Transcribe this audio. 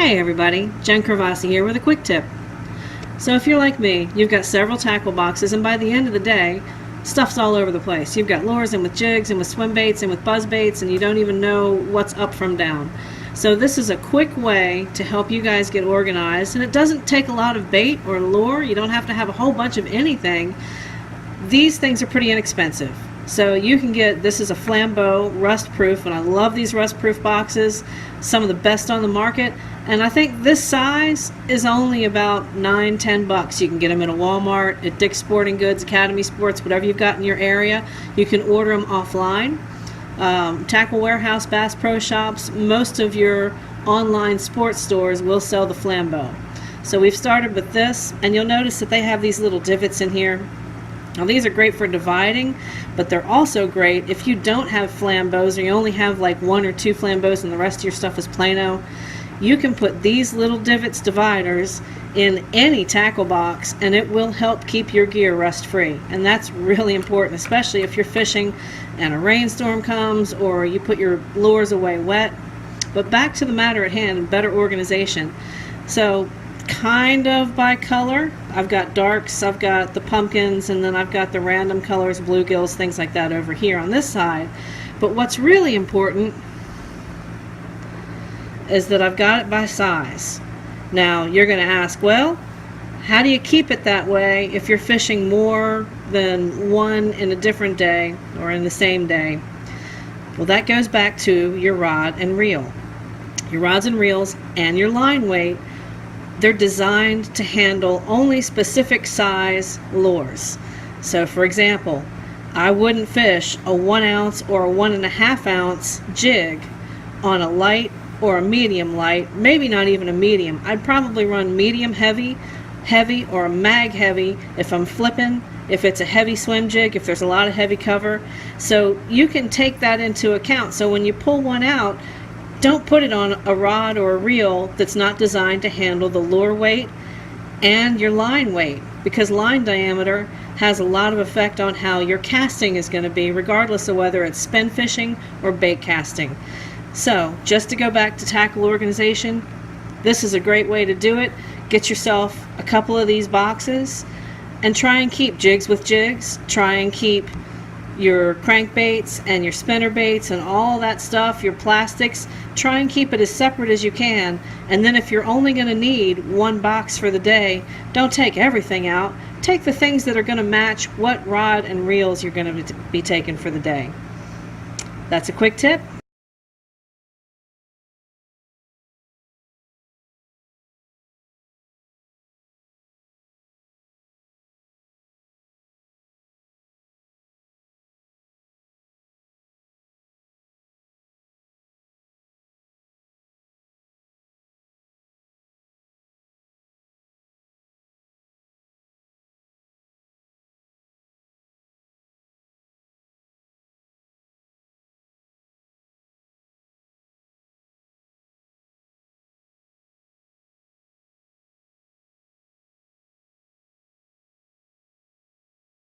Hey everybody, Jen Kravasi here with a quick tip. So if you're like me, you've got several tackle boxes, and by the end of the day, stuff's all over the place. You've got lures and with jigs and with swim baits and with buzz baits, and you don't even know what's up from down. So this is a quick way to help you guys get organized, and it doesn't take a lot of bait or lure. You don't have to have a whole bunch of anything. These things are pretty inexpensive. So you can get, this is a Flambeau rust proof, and I love these rust proof boxes, some of the best on the market, and I think this size is only about $9-10. You can get them at a Walmart, at Dick's Sporting Goods, Academy Sports, whatever you've got in your area. You can order them offline. Tackle Warehouse, Bass Pro Shops, most of your online sports stores will sell the Flambeau. So we've started with this, and you'll notice that they have these little divots in here. Now these are great for dividing, but they're also great if you don't have Flambeaus, or you only have like 1 or 2 Flambeaus and the rest of your stuff is Plano. You can put these little divots dividers in any tackle box, and it will help keep your gear rust free. And that's really important, especially if you're fishing and a rainstorm comes or you put your lures away wet. But back to the matter at hand, better organization. So kind of by color, I've got darks, I've got the pumpkins, and then I've got the random colors, bluegills, things like that over here on this side. But what's really important is that I've got it by size. Now you're going to ask, well, how do you keep it that way if you're fishing more than one in a different day or in the same day? Well, that goes back to your rod and reel. Your rods and reels and your line weight, they're designed to handle only specific size lures. So for example, I wouldn't fish a 1 ounce or a 1.5 ounce jig on a light or a medium light, maybe not even a medium. I'd probably run medium heavy, or a mag heavy if I'm flipping, if it's a heavy swim jig, if there's a lot of heavy cover. So you can take that into account. So when you pull one out, don't put it on a rod or a reel that's not designed to handle the lure weight and your line weight, because line diameter has a lot of effect on how your casting is going to be, regardless of whether it's spin fishing or bait casting. So just to go back to tackle organization, this is a great way to do it. Get yourself a couple of these boxes and try and keep jigs with jigs. Try and keep your crankbaits and your spinner baits and all that stuff, your plastics. Try and keep it as separate as you can. And then if you're only going to need one box for the day, don't take everything out. Take the things that are going to match what rod and reels you're going to be taking for the day. That's a quick tip.